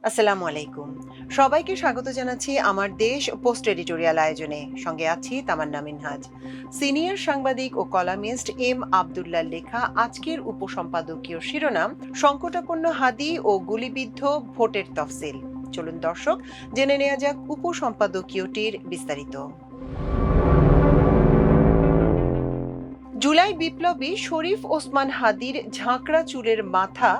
আসসালামু আলাইকুম। সবাইকে স্বাগত জানাচ্ছি আমার দেশ পোস্ট এডিটোরিয়াল আয়োজনে। সঙ্গে আছি তামান্না মিনহাজ। সিনিয়র সাংবাদিক ও কলামিস্ট এম আব্দুল্লাহর লেখা আজকের উপসম্পাদকীয় শিরোনাম সংকটাপন্ন হাদি ও গুলিবিদ্ধ ভোটের তফসিল। চলুন দর্শক, জেনে নেওয়া যাক উপসম্পাদকীয়টির বিস্তারিত। জুলাই বিপ্লবী শরীফ ওসমান হাদির ঝাঁকড়া চুলের মাথা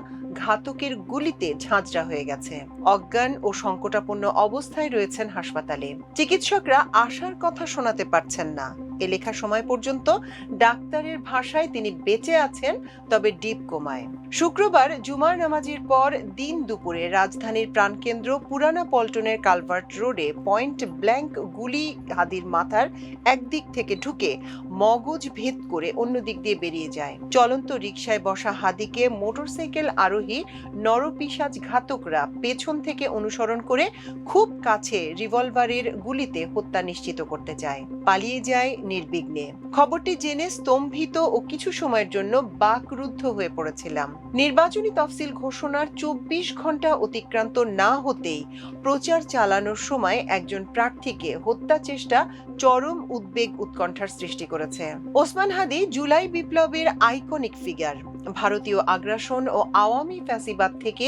ঘাতকের গুলিতে ঝাঁঝরা হয়ে গেছে। অজ্ঞান ও সংকটাপন্ন অবস্থায় রয়েছেন হাসপাতালে। চিকিৎসকরা আশার কথা শোনাতে পারছেন না। এ লেখা সময় পর্যন্ত ডাক্তারের ভাষায় তিনি বেঁচে আছেন, তবে ডিপ কোমায়। শুক্রবার জুমার নামাজের পর দিন দুপুরে রাজধানীর প্রাণকেন্দ্র পুরানা পল্টনের কালভার্ট রোডে পয়েন্ট ব্ল্যাঙ্ক গুলি হাদির মাথার একদিক থেকে ঢুকে মগজ ভেদ করে অন্য দিক দিয়ে বেরিয়ে যায়। চলন্ত রিকশায় বসা হাদিকে মোটরসাইকেল আরোহী নরপিশাচ ঘাতকরা পেছন থেকে অনুসরণ করে খুব কাছে রিভলভারের গুলিতে হত্যা নিশ্চিত করতে চায়। পালিয়ে যায় নির্বিঘ্নে। খবরটি জেনে স্তম্ভিত ও কিছু সময়ের জন্য বাকরুদ্ধ হয়ে পড়েছিলাম। নির্বাচনী তফসিল ঘোষণার ২৪ ঘন্টা অতিক্রান্ত না হতেই প্রচার চালানোর সময় একজন প্রার্থীকে হত্যা চেষ্টা চরম উদ্বেগ উৎকণ্ঠার সৃষ্টি করেছে। ওসমান হাদি জুলাই বিপ্লবের আইকনিক ফিগার। ভারতীয় আগ্রাসন ও আওয়ামী ফ্যাসিবাদ থেকে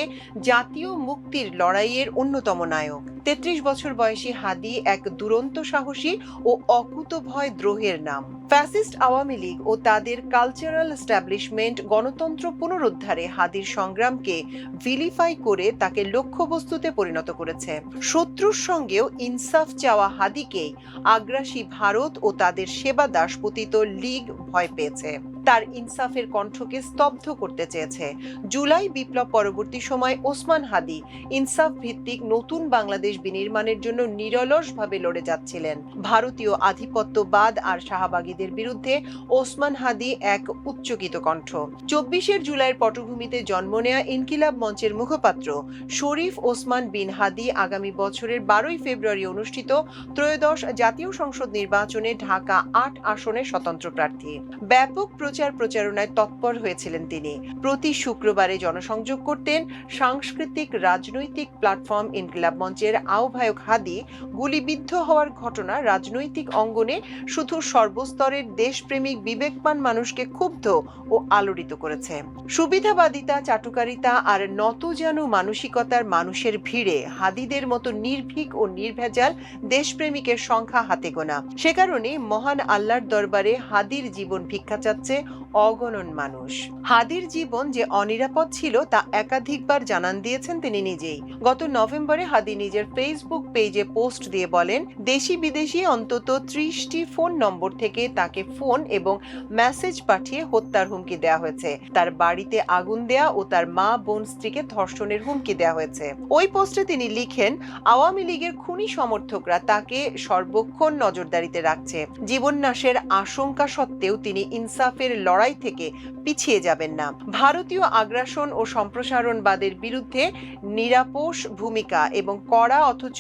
জাতীয় মুক্তির লড়াইয়ের অন্যতম নায়ক। ৩৩ বছর বয়সী হাদি এক দুরন্ত সাহসী ও অকুতভয় দ্রোহের নাম। ফ্যাসিস্ট আওয়ামী লীগ ও তাদের কালচারাল এস্টাবলিশমেন্ট গণতন্ত্র পুনরুদ্ধারে হাদির সংগ্রামকে ভিলিফাই করে তাকে লক্ষ্যবস্তুতে পরিণত করেছে। শত্রুর সঙ্গেও ইনসাফ চাওয়া হাদিকেই আগ্রাসী ভারত ও তাদের সেবা দাসপতিত লীগ ভয় পেয়েছে। তার ইনসাফের কণ্ঠকে স্তব্ধ করতে চেয়েছে। জুলাই বিপ্লব পরবর্তী সময় ওসমান হাদি ইনসাফ ভিত্তিক নতুন বাংলাদেশ বিনির্মাণের জন্য নিরলসভাবে লড়ে যাচ্ছিলেন। ভারতীয় আধিপত্যবাদ আর শাহবাগীদের বিরুদ্ধে ওসমান হাদি এক উচ্চকিত কণ্ঠ। ২৪ জুলাইয়ের পটভূমিতে জন্ম নেয়া ইনকিলাব মঞ্চের মুখপাত্র শরীফ ওসমান বিন হাদি আগামী বছরের ১২ ফেব্রুয়ারি অনুষ্ঠিত ত্রয়োদশ জাতীয় সংসদ নির্বাচনে ঢাকা ৮ আসনে স্বতন্ত্র প্রার্থী। ব্যাপক প্রচারণায় তৎপর হয়েছিলেন তিনি। প্রতি শুক্রবারে জনসংযোগ করতেন। সাংস্কৃতিক রাজনৈতিক প্ল্যাটফর্ম ইনকিলাব মঞ্চের আহ্বায়ক হাদি গুলিবিদ্ধ হওয়ার ঘটনা রাজনৈতিক অঙ্গনে শুধু সর্বস্তরের দেশপ্রেমিক বিবেকবান মানুষকে ক্ষুব্ধ ও আলোড়িত করেছে। সুবিধাবাদিতা, চাটুকারিতা আর নতজানু মানসিকতার মানুষের ভিড়ে হাদিদের মতো নির্ভীক ও নির্ভেজাল দেশপ্রেমিকের সংখ্যা হাতে গোনা। সে কারণে মহান আল্লাহর দরবারে হাদির জীবন ভিক্ষা চাচ্ছে অগণন মানুষ। হাদির জীবন যে অনিরাপদ ছিল তা একাধিকবার জানান দিয়েছেন তিনি নিজেই। গত নভেম্বরে হাদি নিজের ফেসবুক পেজে পোস্ট দিয়ে বলেন, দেশি বিদেশি অন্তত ৩০টি ফোন নম্বর থেকে তাকে ফোন এবং মেসেজ পাঠিয়ে হত্যার হুমকি দেওয়া হয়েছে। তার বাড়িতে আগুন দেয়া ও তার মা, বোন, স্ত্রীকে ধর্ষণের হুমকি দেওয়া হয়েছে। ওই পোস্টে তিনি লিখেন, আওয়ামী লীগের খুনি সমর্থকরা তাকে সর্বক্ষণ নজরদারিতে রাখছে। জীবননাশের আশঙ্কা সত্ত্বেও তিনি ইনসাফের লড়াই থেকে পিছিয়ে যাবেন না। ভারতীয় আগ্রাসন ও সম্প্রসারণবাদের বিরুদ্ধে নিরাপোষ ভূমিকা এবং কড়া অথচ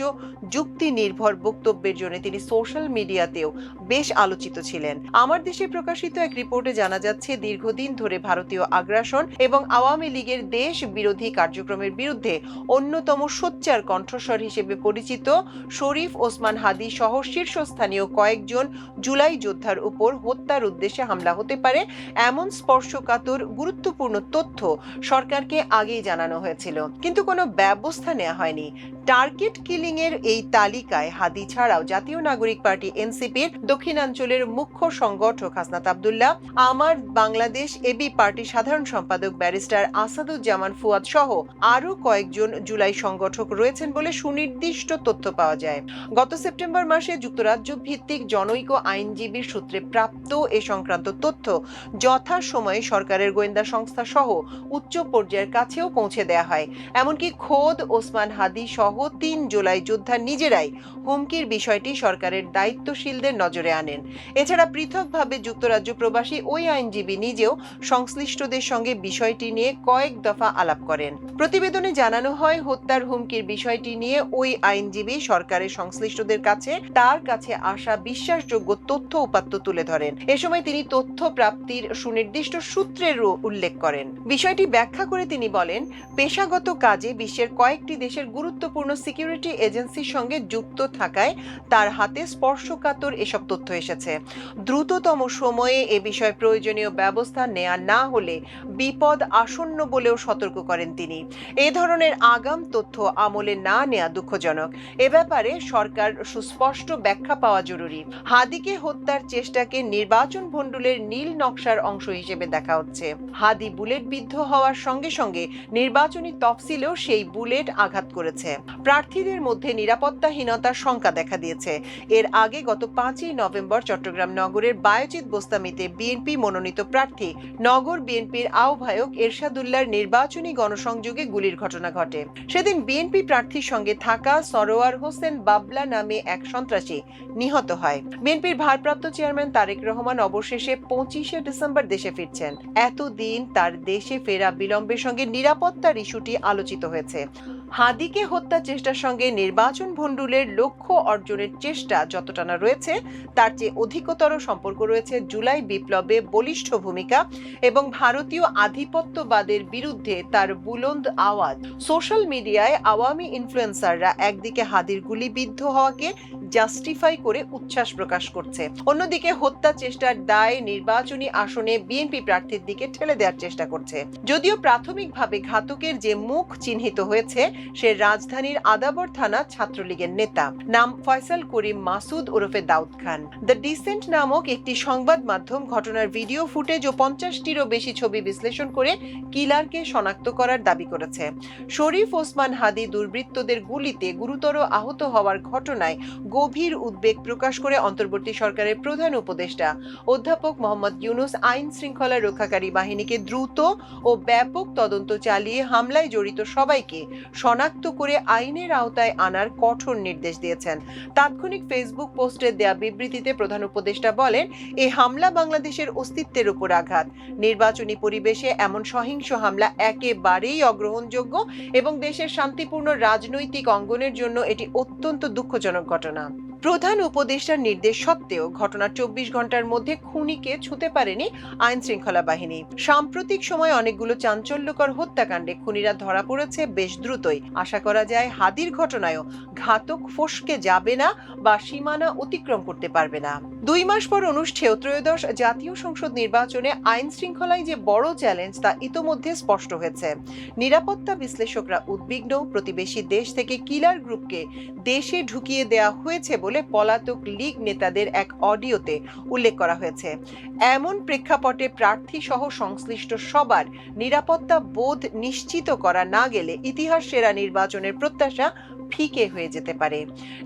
যুক্তি নির্ভর বক্তব্যের জন্য তিনি সোশ্যাল মিডিয়াতেও বেশ আলোচিত ছিলেন। আমার দেশে প্রকাশিত এক রিপোর্টে জানা যাচ্ছে, দীর্ঘদিন ধরে ভারতীয় আগ্রাসন এবং আওয়ামী লীগের দেশ বিরোধী কার্যক্রমের বিরুদ্ধে অন্যতম সোচ্চার কণ্ঠস্বর হিসেবে পরিচিত শরীফ ওসমান হাদি সহ শীর্ষস্থানীয় কয়েকজন জুলাই যোদ্ধার উপর হত্যার উদ্দেশ্যে হামলা হতে পারে এমন স্পর্শকাতর গুরুত্বপূর্ণ তথ্য সরকারকে আগেই জানানো হয়েছিল, কিন্তু কোনো ব্যবস্থা নেওয়া হয়নি। টার্গেট কিলিং এর এই তালিকায় হাদি ছাড়াও জাতীয় নাগরিক পার্টি এনসিপির দক্ষিণাঞ্চলের মুখ্য সংগঠক হাসনাত আব্দুল্লাহ, আমার বাংলাদেশ এবি পার্টির সাধারণ সম্পাদক ব্যারিস্টার আসাদুজ্জামান ফুয়াদ সহ আরো কয়েকজন জুলাই সংগঠক রয়েছেন বলে সুনির্দিষ্ট তথ্য পাওয়া যায়। গত সেপ্টেম্বর মাসে যুক্তরাজ্য ভিত্তিক জনৈক আইনজীবীর সূত্রে প্রাপ্ত এ সংক্রান্ত তথ্য যথাসময়ে সরকারের গোয়েন্দা সংস্থা সহ উচ্চ পর্যায়ের কাছেও পৌঁছে দেয়া হয়। এমনকি খোদ ওসমান হাদি সহ ৩ জুলাই যোদ্ধা নিজেরাই হুমকির বিষয়টি সরকারের দায়িত্বশীলদের নজরে আনেন। এছাড়া পৃথকভাবে যুক্তরাজ্য প্রবাসী ওই আইনজীবী নিজেও সংশ্লিষ্টদের সঙ্গে বিষয়টি নিয়ে কয়েক দফা আলাপ করেন। প্রতিবেদনে জানানো হয়, হত্যার হুমকির বিষয়টি নিয়ে ওই আইনজীবী সরকারের সংশ্লিষ্টদের কাছে তার কাছে আসা বিশ্বাসযোগ্য তথ্য উপাত্ত তুলে ধরেন। এ সময় তিনি তথ্য প্রাপ্ত প্রাপ্তির সুনির্দিষ্ট সূত্রেরও উল্লেখ করেন। বিষয়টি ব্যাখ্যা করে তিনি বলেন, পেশাগত কাজে বিশ্বের কয়েকটি দেশের গুরুত্বপূর্ণ সিকিউরিটি এজেন্সির সঙ্গে যুক্ত থাকায় তার হাতে স্পর্শকাতর এসব তথ্য এসেছে। দ্রুততম সময়ে এ বিষয়ে প্রয়োজনীয় ব্যবস্থা নেওয়া না হলে বিপদ আসন্ন বলেও সতর্ক করেন তিনি। এ ধরনের আগাম তথ্য আমলে না নেওয়া দুঃখজনক। এ ব্যাপারে সরকার সুস্পষ্ট ব্যাখ্যা পাওয়া জরুরি। হাদিকে হত্যার চেষ্টাকে নির্বাচন ভণ্ডুলের নীল নকশার অংশ হিসেবে দেখা হচ্ছে। হাদি বুলেট বিদ্ধ হওয়ার সঙ্গে সঙ্গে নির্বাচনী তফসিলেও সেই বুলেট আঘাত করেছে। প্রার্থীদের মধ্যে নিরাপত্তাহীনতার শঙ্কা দেখা দিয়েছে। এর আগে গত 5ই নভেম্বর চট্টগ্রাম নগরের বায়জিদ বোস্তামিতে বিএনপি মনোনীত প্রার্থী নগর বিএনপির আহ্বায়ক এরশাদুল্লাহর নির্বাচনী গণসংযোগে গুলির ঘটনা ঘটে। সেদিন বিএনপি প্রার্থীর সঙ্গে থাকা সরোয়ার হোসেন বাবলা নামে এক সন্ত্রাসী নিহত হয়। বিএনপির ভারপ্রাপ্ত চেয়ারম্যান তারেক রহমান অবশেষে 25শে ডিসেম্বর দেশে ফিরছেন। এতদিন তার দেশে ফেরা বিলম্বের সঙ্গে নিরাপত্তার ইস্যুটি আলোচিত হয়েছে। হাদিকে হত্যা চেষ্টার সঙ্গে নির্বাচন ভণ্ডুলের লক্ষ্য অর্জনের চেষ্টা যতটা না রয়েছে, তার চেয়ে অধিকতর সম্পর্ক রয়েছে জুলাই বিপ্লবে বলিষ্ঠ ভূমিকা এবং ভারতীয় আধিপত্যবাদের বিরুদ্ধে তার বুলন্দ আওয়াজ। সোশ্যাল মিডিয়ায় আওয়ামী ইনফ্লুয়েন্সাররা একদিকে হাদির গুলিবিদ্ধ হওয়াকে জাস্টিফাই করে উচ্ছ্বাস প্রকাশ করছে, অন্যদিকে হত্যা চেষ্টার দায় নির্বাচনী আসনে বিএনপি প্রার্থীর দিকে ঠেলে দেওয়ার চেষ্টা করছে। যদিও প্রাথমিকভাবে ঘাতকের যে মুখ চিহ্নিত হয়েছে সে রাজধানীর আদাবর থানা ছাত্রলীগের নেতা, নাম ফয়সাল করিম মাসুদ ওরফে দাউদ খান। দ্য ডিসেন্ট নামক একটি সংবাদ মাধ্যম ঘটনার ভিডিও ফুটেজ ও 50টিরও বেশি ছবি বিশ্লেষণ করে কিলারকে শনাক্ত করার দাবি করেছে। শরীফ ওসমান হাদি দুর্বৃত্তদের গুলিতে গুরুতর আহত হওয়ার ঘটনায় গভীর উদ্বেগ প্রকাশ করে অন্তর্বর্তী সরকারের প্রধান উপদেষ্টা অধ্যাপক মোহাম্মদ ইউনূস আইন শৃঙ্খলা রক্ষাকারী বাহিনীকে দ্রুত ও ব্যাপক তদন্ত চালিয়ে হামলায় জড়িত সবাইকে শনাক্ত করে আইনের আওতায় আনার কঠোর নির্দেশ দিয়েছেন। তাৎক্ষণিক ফেসবুক পোস্টে দেয়া বিবৃতিতে প্রধান উপদেষ্টা বলেন, এই হামলা বাংলাদেশের অস্তিত্বের উপর আঘাত। নির্বাচনী পরিবেশে এমন সহিংস হামলা একেবারেই অগ্রহণযোগ্য এবং দেশের শান্তিপূর্ণ রাজনৈতিক অঙ্গনের জন্য এটি অত্যন্ত দুঃখজনক ঘটনা। প্রধান উপদেষ্টার নির্দেশ সত্ত্বেও ঘটনার 24 ঘন্টার মধ্যে খুনিকে ছুঁতে পারেনি আইন শৃঙ্খলা বাহিনী। সাম্প্রতিক সময় অনেকগুলো চাঞ্চল্যকর হত্যাকাণ্ডে খুনিরা ধরা পড়েছে বেশ দ্রুতই। আশা করা যায় হাদির ঘটনায়ও ঘাতক ফসকে যাবে না বা সীমানা অতিক্রম করতে পারবে না। 2 মাস পর অনুষ্ঠেয় ত্রয়োদশ জাতীয় সংসদ নির্বাচনে আইন শৃঙ্খলায় যে বড় চ্যালেঞ্জ তা ইতোমধ্যে স্পষ্ট হয়েছে। নিরাপত্তা বিশ্লেষকরা উদ্বিগ্ন, প্রতিবেশী দেশ থেকে কিলার গ্রুপকে দেশে ঢুকিয়ে দেওয়া হয়েছে বলে পলাতক লীগ নেতাদের এক অডিওতে উল্লেখ করা হয়েছে। এমন প্রেক্ষাপটে প্রার্থী সহ সংশ্লিষ্ট সবার নিরাপত্তা বোধ নিশ্চিত করা না গেলে ইতিহাস সেরা নির্বাচনের প্রত্যাশা ফিকে হয়ে যেতে পারে।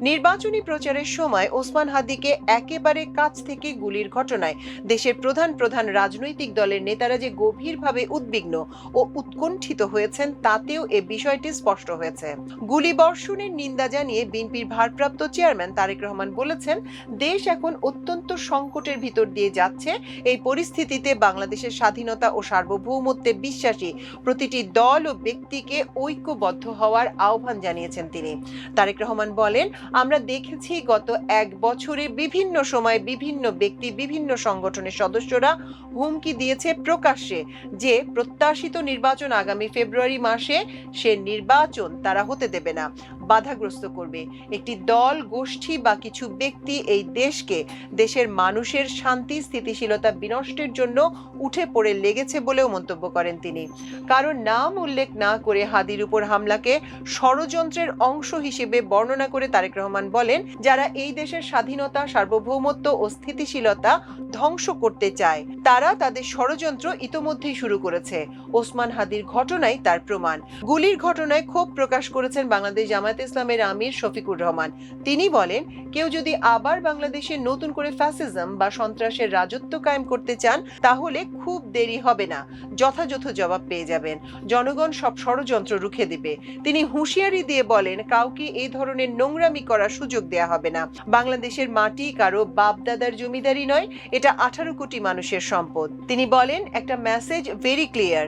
নির্বাচনী প্রচারের সময় ওসমান হাদিকে একেবারে কাছ থেকে গুলির ঘটনায় দেশের প্রধান প্রধান রাজনৈতিক দলের নেতারা যে গভীরভাবে উদ্বিগ্ন ও উৎকণ্ঠিত হয়েছেন তাতেও এ বিষয়টি স্পষ্ট হয়েছে। গুলিবর্ষণের নিন্দা জানিয়ে বিএনপির ভারপ্রাপ্ত চেয়ারম্যান তারেক রহমান বলেছেন, দেশ এখন অত্যন্ত সংকটের ভিতর দিয়ে যাচ্ছে। এই পরিস্থিতিতে বাংলাদেশের স্বাধীনতা ও সার্বভৌমত্বে বিশ্বাসী প্রতিটি দল ও ব্যক্তিকে ঐক্যবদ্ধ হওয়ার আহ্বান জানিয়েছেন তিনি। তারেক রহমান বলেন, আমরা দেখেছি গত 1 বছরে বিভিন্ন সময় বিভিন্ন ব্যক্তি বিভিন্ন সংগঠনের সদস্যরা হুমকি দিয়েছে প্রকাশ্যে যে প্রত্যাশিত নির্বাচন আগামী ফেব্রুয়ারি মাসে, সে নির্বাচন তারা হতে দেবে না, বাধাগ্রস্ত করবে। একটি দল, গোষ্ঠী বা কিছু ব্যক্তি এই দেশকে, দেশের মানুষের শান্তি স্থিতিশীলতা বিনষ্টের জন্য উঠে পড়ে লেগেছে বলেও মন্তব্য করেন তিনি। কারণ নাম উল্লেখ না করে হাদির উপর হামলাকে ষড়যন্ত্রের অংশ হিসেবে বর্ণনা করে তারেক রহমান বলেন, যারা এই দেশের স্বাধীনতা, সার্বভৌমত্ব ও স্থিতিশীলতা ধ্বংস করতে চায় তারা তাদের ষড়যন্ত্র ইতোমধ্যেই শুরু করেছে। ওসমান হাদির ঘটনাই তার প্রমাণ। গুলির ঘটনায় ক্ষোভ প্রকাশ করেছেন বাংলাদেশ জামায়াতে ইসলামের আমির শফিকুর রহমান। তিনি বলেন, কেউ যদি আবার বাংলাদেশে নতুন করে ফ্যাসিজম বা সন্ত্রাসের রাজত্ব কায়েম করতে চান তাহলে খুব দেরি হবে না, যথাযথ জবাব পেয়ে যাবেন। জনগণ সব ষড়যন্ত্র রুখে দিবে। তিনি হুঁশিয়ারি দিয়ে বলেন, কাউকে এই ধরনের নোংরামি করার সুযোগ দেয়া হবে না। বাংলাদেশের মাটি কারো বাপদাদার জমিদারি নয়, এটা 18 কোটি মানুষের সম্পদ। তিনি বলেন, একটা মেসেজ ভেরি ক্লিয়ার,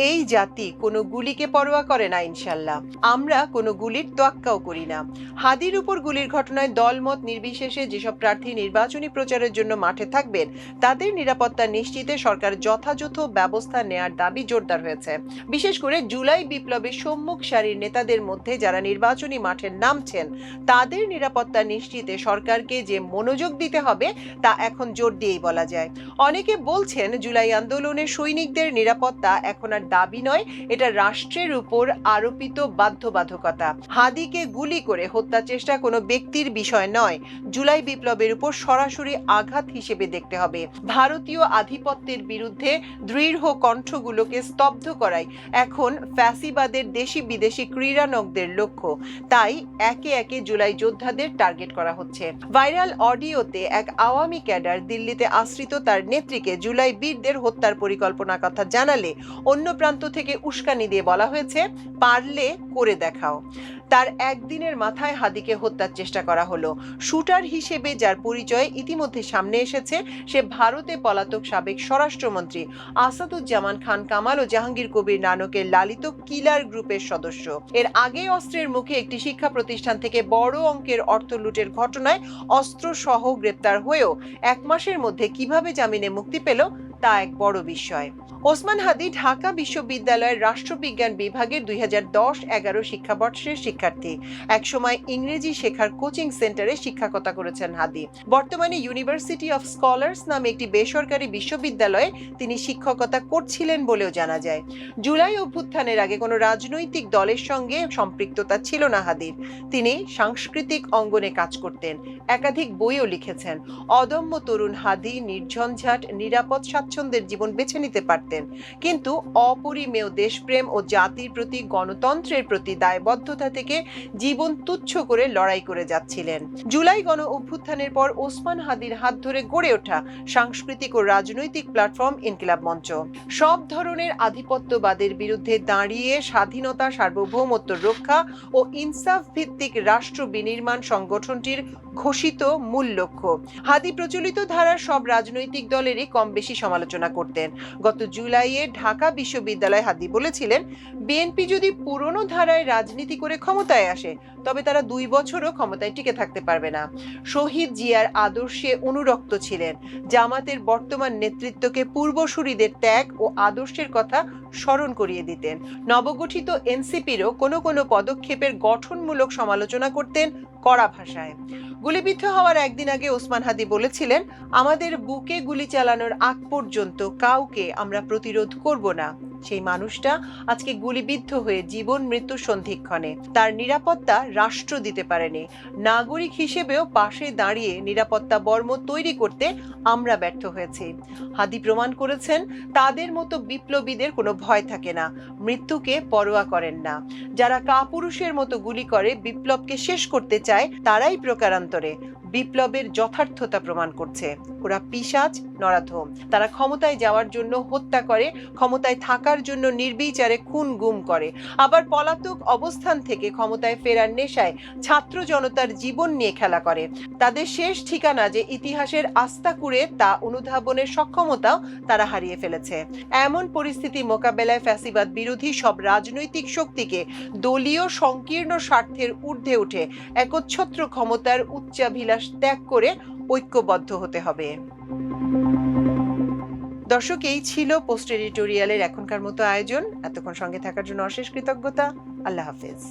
এই জাতি কোনো গুলিকে পরোয়া করে না ইনশাল্লাহ। আমরা কোনো গুলির তোয়াক্কাও করি না। হাদির উপর গুলির ঘটনায় দলমত নির্বিশেষে যেসব প্রার্থী নির্বাচনী প্রচারের জন্য মাঠে থাকবেন তাদের নিরাপত্তা নিশ্চিতে সরকার যথাযথ ব্যবস্থা নেয়ার দাবি জোরদার হয়েছে। বিশেষ করে জুলাই বিপ্লবের সম্মুখ সারির নেতাদের মধ্যে যারা নির্বাচনী মাঠে নামছেন তাদের নিরাপত্তা নিশ্চিতে সরকারকে যে মনোযোগ দিতে হবে তা এখন জোর দিয়েই বলা যায়। অনেকে বলছেন জুলাই আন্দোলনের সৈনিকদের নিরাপত্তা এখন আর দাবি নয়, এটা রাষ্ট্রের উপর আরোপিত বাধ্যবাধকতা। হাদিকে গুলি করে হত্যা চেষ্টা কোনো ব্যক্তির বিষয় নয়, জুলাই বিপ্লবের উপর সরাসরি আঘাত হিসেবে দেখতে হবে। ভারতীয় আধিপত্যের বিরুদ্ধে দৃঢ় কণ্ঠগুলোকে স্তব্ধ করাই এখন ফ্যাসিবাদের দেশি বিদেশি ক্রীড়ানকদের লক্ষ্য। তাই একে একে জুলাই যোদ্ধাদের টার্গেট করা হচ্ছে। ভাইরাল অডিওতে এক আওয়ামী ক্যাডার দিল্লিতে আশ্রিত তার নেত্রীকে জুলাই বীরদের হত্যার পরিকল্পনার কথা জানালে অন্য প্রান্ত থেকে উস্কানি দিয়ে বলা হয়েছে, পারলে করে দেখাও। তার একদিনের মাথায় হাদিকে হত্যার চেষ্টা করা হলো। শুটার হিসেবে যার পরিচয় ইতিমধ্যে সামনে এসেছে সে ভারতে পলাতক সাবেক স্বরাষ্ট্রমন্ত্রী আসাদুজ্জামান খান কামাল ও জাহাঙ্গীর কবির নানকের লালিত কিলার গ্রুপের সদস্য। এর আগে অস্ত্রের মুখে একটি শিক্ষা প্রতিষ্ঠান থেকে বড় অঙ্কের অর্থ লুটের ঘটনায় অস্ত্র সহ গ্রেপ্তার হয়েও 1 মাসের মধ্যে কিভাবে জামিনে মুক্তি পেল তা এক বড় বিস্ময়। ওসমান হাদি ঢাকা বিশ্ববিদ্যালয়ের রাষ্ট্রবিজ্ঞান বিভাগের 2010-11 শিক্ষাবর্ষের শিক্ষার্থী। একসময় ইংরেজি শেখার কোচিং সেন্টারে শিক্ষকতা করেছেন হাদি। বর্তমানে ইউনিভার্সিটি অফ স্কলার্স নামে একটি বেসরকারি বিশ্ববিদ্যালয়ে তিনি শিক্ষকতা করছিলেন বলেও জানা যায়। জুলাই অভ্যুত্থানের আগে কোনো রাজনৈতিক দলের সঙ্গে সম্পৃক্ততা ছিল না হাদির। তিনি সাংস্কৃতিক অঙ্গনে কাজ করতেন, একাধিক বইও লিখেছেন। অদম্য তরুণ হাদি নির্ঝঞ্ঝাট নিরাপদ স্বাচ্ছন্দ্যের জীবন বেছে নিতে পারতেন, কিন্তু অপরিমেয় দেশপ্রেম ও জাতির প্রতি গণতন্ত্রের প্রতি দায়বদ্ধতা থেকে জীবন তুচ্ছ করে লড়াই করে যাচ্ছিলেন। জুলাই গণ অভ্যুত্থানের পর ওসমান হাদির হাত ধরে গড়ে ওঠা সাংস্কৃতিক ও রাজনৈতিক প্ল্যাটফর্ম ইনকিলাব মঞ্চ সব ধরনের আধিপত্যবাদের বিরুদ্ধে দাঁড়িয়ে স্বাধীনতা, সার্বভৌমত্ব রক্ষা ও ইনসাফ ভিত্তিক রাষ্ট্র বিনির্মাণ সংগঠনটির ঘোষিত মূল লক্ষ্য। হাদি প্রচলিত ধারার সব রাজনৈতিক দলেরই কম বেশি সমালোচনা করতেন। গত জুলাইয়ে ঢাকা বিশ্ববিদ্যালয়ে হাদি বলেছিলেন, বিএনপি যদি পুরনো ধারায় রাজনীতি করে ক্ষমতায় আসে তবে তারা 2 বছরও ক্ষমতায় টিকে থাকতে পারবে না। শহীদ জিয়ার আদর্শে অনুরক্ত ছিলেন। জামাতের বর্তমান নেতৃত্বকে পূর্বসূরিদের ত্যাগ ও আদর্শের কথা স্মরণ করিয়ে দিতেন। নবগঠিত এনসিপিরও কোনো কোনো পদক্ষেপের গঠনমূলক সমালোচনা করতেন কড়া ভাষায়। গুলিবিদ্ধ হওয়ার একদিন আগে ওসমান হাদি বলেছিলেন, আমাদের বুকে গুলি চালানোর আগ পর্যন্ত কাউকে আমরা প্রতিরোধ করব না। সেই মানুষটা আজকে গুলিবিদ্ধ হয়ে জীবন মৃত্যু সন্ধিক্ষণে। তার নিরাপত্তা রাষ্ট্র দিতে পারেনি। নাগরিক হিসেবেও পাশে দাঁড়িয়ে নিরাপত্তা বর্ম তৈরি করতে আমরা ব্যর্থ হয়েছি। হাদি প্রমাণ করেছেন তাদের মতো বিপ্লবীদের কোনো ভয় থাকে না, মৃত্যুকে পরোয়া করেন না। যারা কাপুরুষের মতো গুলি করে বিপ্লবকে শেষ করতে চায় তারাই প্রকারান্তরে বিপ্লবের যথার্থতা প্রমাণ করছে। ওরা পিশাচ, নরাধম। তারা ক্ষমতায় যাওয়ার জন্য হত্যা করে, ক্ষমতায় থাকার জন্য নির্বিচারে খুন গুম করে, আবার পলাতক অবস্থান থেকে ক্ষমতায় ফেরার নেশায় ছাত্র জনতার জীবন নিয়ে খেলা করে। তাদের শেষ ঠিকানা যে ইতিহাসের আস্থা কুড়ে তা অনুধাবনের সক্ষমতাও তারা হারিয়ে ফেলেছে। এমন পরিস্থিতি মোকাবেলায় ফ্যাসিবাদ বিরোধী সব রাজনৈতিক শক্তিকে দলীয় সংকীর্ণ স্বার্থের ঊর্ধ্বে উঠে একচ্ছত্র ক্ষমতার উচ্চাভিলাষ ত্যাগ করে ঐক্যবদ্ধ হতে হবে। দর্শক, এই ছিল পোস্ট এডিটোরিয়ালের এখনকার মতো আয়োজন। এতক্ষণ সঙ্গে থাকার জন্য অশেষ কৃতজ্ঞতা। আল্লাহ হাফেজ।